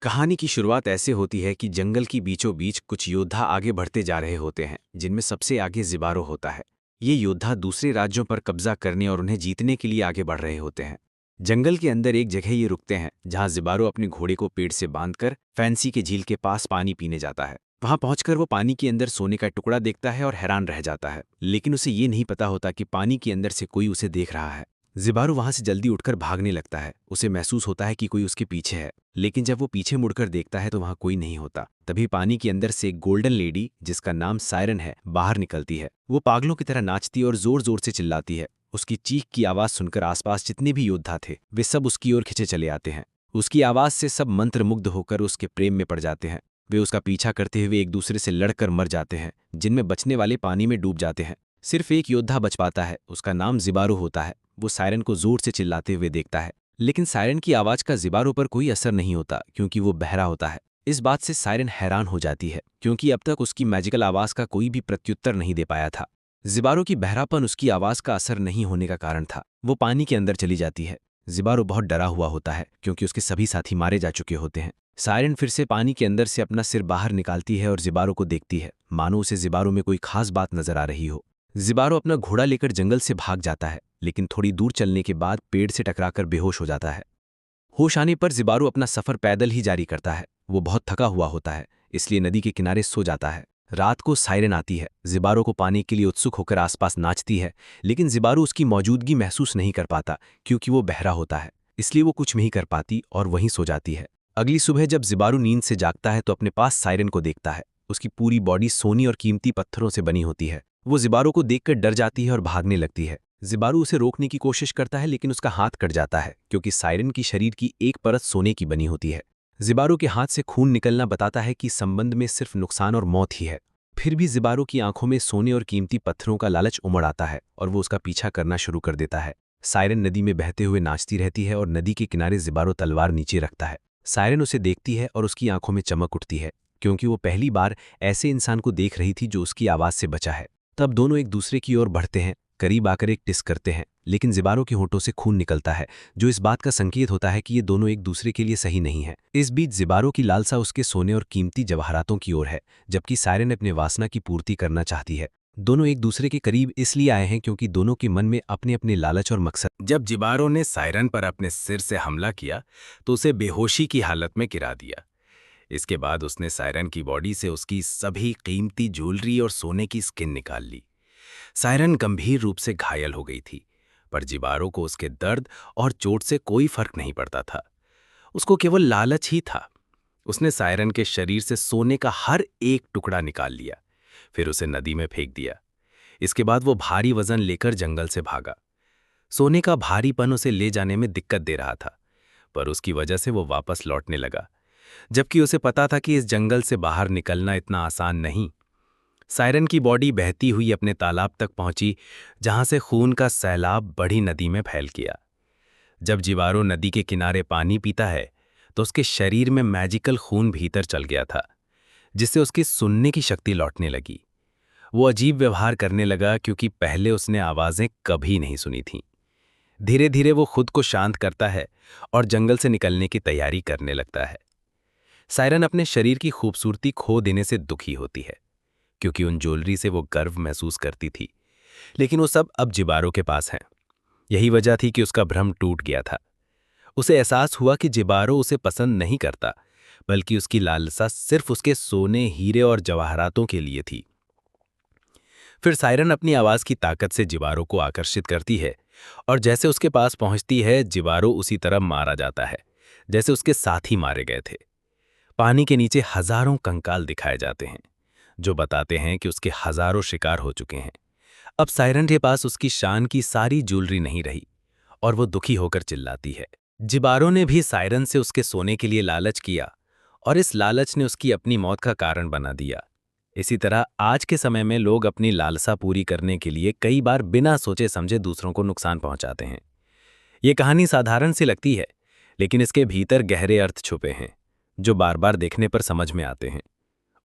कहानी की शुरुआत ऐसे होती है कि जंगल की बीचों बीच कुछ योद्धा आगे बढ़ते जा रहे होते हैं, जिनमें सबसे आगे ज़िबारो होता है। ये योद्धा दूसरे राज्यों पर कब्जा करने और उन्हें जीतने के लिए आगे बढ़ रहे होते हैं। जंगल के अंदर एक जगह ये रुकते हैं जहाँ ज़िबारो अपने घोड़े को पेड़ से बांधकर फैंसी के झील के पास पानी पीने जाता है। वहां पहुंचकर वो पानी के अंदर सोने का टुकड़ा देखता है और हैरान रह जाता है, लेकिन उसे ये नहीं पता होता कि पानी के अंदर से कोई उसे देख रहा है। ज़िबारो वहां से जल्दी उठकर भागने लगता है। उसे महसूस होता है कि कोई उसके पीछे है, लेकिन जब वो पीछे मुड़कर देखता है तो वहां कोई नहीं होता। तभी पानी के अंदर से एक गोल्डन लेडी, जिसका नाम सायरन है, बाहर निकलती है। वो पागलों की तरह नाचती और जोर जोर से चिल्लाती है। उसकी चीख की आवाज सुनकर आसपास जितने भी योद्धा थे वे सब उसकी ओर खिंचे चले आते हैं। उसकी आवाज से सब मंत्रमुग्ध होकर उसके प्रेम में पड़ जाते हैं। वे उसका पीछा करते हुए एक दूसरे से लड़कर मर जाते हैं। जिनमें बचने वाले पानी में डूब जाते हैं। सिर्फ एक योद्धा बच पाता है, उसका नाम ज़िबारो होता है। वो सायरन को जोर से चिल्लाते हुए देखता है, लेकिन सायरन की आवाज का ज़िबारो पर कोई असर नहीं होता, क्योंकि वो बहरा होता है। इस बात से सायरन हैरान हो जाती है, क्योंकि अब तक उसकी मैजिकल आवाज का कोई भी प्रत्युत्तर नहीं दे पाया था। ज़िबारो की बहरापन उसकी आवाज का असर नहीं होने का कारण था। वो पानी के अंदर चली जाती है। ज़िबारो बहुत डरा हुआ होता है, क्योंकि उसके सभी साथी मारे जा चुके होते हैं। सायरन फिर से पानी के अंदर से अपना सिर बाहर निकालती है और ज़िबारो को देखती है, मानो उसे ज़िबारो में कोई खास बात नजर आ रही हो। ज़िबारो अपना घोड़ा लेकर जंगल से भाग जाता है, लेकिन थोड़ी दूर चलने के बाद पेड़ से टकराकर बेहोश हो जाता है। होश आने पर ज़िबारो अपना सफ़र पैदल ही जारी करता है। वो बहुत थका हुआ होता है, इसलिए नदी के किनारे सो जाता है। रात को सायरन आती है, ज़िबारो को पाने के लिए उत्सुक होकर आसपास नाचती है, लेकिन ज़िबारो उसकी मौजूदगी महसूस नहीं कर पाता, क्योंकि वो बहरा होता है। इसलिए वो कुछ नहीं कर पाती और वहीं सो जाती है। अगली सुबह जब ज़िबारो नींद से जागता है तो अपने पास सायरन को देखता है। उसकी पूरी बॉडी सोने और कीमती पत्थरों से बनी होती है। वो ज़िबारो को देखकर डर जाती है और भागने लगती है। ज़िबारो उसे रोकने की कोशिश करता है, लेकिन उसका हाथ कट जाता है, क्योंकि सायरन की शरीर की एक परत सोने की बनी होती है। ज़िबारो के हाथ से खून निकलना बताता है कि संबंध में सिर्फ नुकसान और मौत ही है। फिर भी ज़िबारो की आंखों में सोने और कीमती पत्थरों का लालच उमड़ आता है और वो उसका पीछा करना शुरू कर देता है। सायरन नदी में बहते हुए नाचती रहती है और नदी के किनारे ज़िबारो तलवार नीचे रखता है। सायरन उसे देखती है और उसकी आंखों में चमक उठती है, क्योंकि वो पहली बार ऐसे इंसान को देख रही थी जो उसकी आवाज़ से बचा है। तब दोनों एक दूसरे की ओर बढ़ते हैं, करीब आकर एक टिस करते हैं, लेकिन ज़िबारो के होठों से खून निकलता है, जो इस बात का संकेत होता है कि ये दोनों एक दूसरे के लिए सही नहीं है। इस बीच ज़िबारो की लालसा उसके सोने और कीमती जवाहरातों की ओर है, जबकि सायरन अपने वासना की पूर्ति करना चाहती है। दोनों एक दूसरे के करीब इसलिए आए हैं क्योंकि दोनों के मन में अपने अपने लालच और मकसद। जब ज़िबारो ने सायरन पर अपने सिर से हमला किया तो उसे बेहोशी की हालत में गिरा दिया। इसके बाद उसने सायरन की बॉडी से उसकी सभी कीमती ज्वेलरी और सोने की स्किन निकाल ली। सायरन गंभीर रूप से घायल हो गई थी, पर ज़िबारो को उसके दर्द और चोट से कोई फर्क नहीं पड़ता था। उसको केवल लालच ही था। उसने सायरन के शरीर से सोने का हर एक टुकड़ा निकाल लिया, फिर उसे नदी में फेंक दिया। इसके बाद वो भारी वजन लेकर जंगल से भागा। सोने का भारीपन उसे ले जाने में दिक्कत दे रहा था, पर उसकी वजह से वो वापस लौटने लगा, जबकि उसे पता था कि इस जंगल से बाहर निकलना इतना आसान नहीं। सायरन की बॉडी बहती हुई अपने तालाब तक पहुंची, जहां से खून का सैलाब बड़ी नदी में फैल गया। जब ज़िबारो नदी के किनारे पानी पीता है तो उसके शरीर में मैजिकल खून भीतर चल गया था, जिससे उसकी सुनने की शक्ति लौटने लगी। वो अजीब व्यवहार करने लगा, क्योंकि पहले उसने आवाज़ें कभी नहीं सुनी थीं। धीरे धीरे वो खुद को शांत करता है और जंगल से निकलने की तैयारी करने लगता है। सायरन अपने शरीर की खूबसूरती खो देने से दुखी होती है, क्योंकि उन ज्वेलरी से वो गर्व महसूस करती थी, लेकिन वो सब अब ज़िबारो के पास हैं। यही वजह थी कि उसका भ्रम टूट गया था। उसे एहसास हुआ कि ज़िबारो उसे पसंद नहीं करता, बल्कि उसकी लालसा सिर्फ उसके सोने, हीरे और जवाहरातों के लिए थी। फिर सायरन अपनी आवाज़ की ताकत से ज़िबारो को आकर्षित करती है, और जैसे उसके पास पहुंचती है ज़िबारो उसी तरह मारा जाता है जैसे उसके साथी मारे गए थे। पानी के नीचे हजारों कंकाल दिखाए जाते हैं, जो बताते हैं कि उसके हजारों शिकार हो चुके हैं। अब सायरन के पास उसकी शान की सारी ज्वेलरी नहीं रही, और वो दुखी होकर चिल्लाती है। ज़िबारो ने भी सायरन से उसके सोने के लिए लालच किया, और इस लालच ने उसकी अपनी मौत का कारण बना दिया। इसी तरह आज के समय में लोग अपनी लालसा पूरी करने के लिए कई बार बिना सोचे समझे दूसरों को नुकसान पहुंचाते हैं। ये कहानी साधारण सी लगती है, लेकिन इसके भीतर गहरे अर्थ छुपे हैं, जो बार बार देखने पर समझ में आते हैं।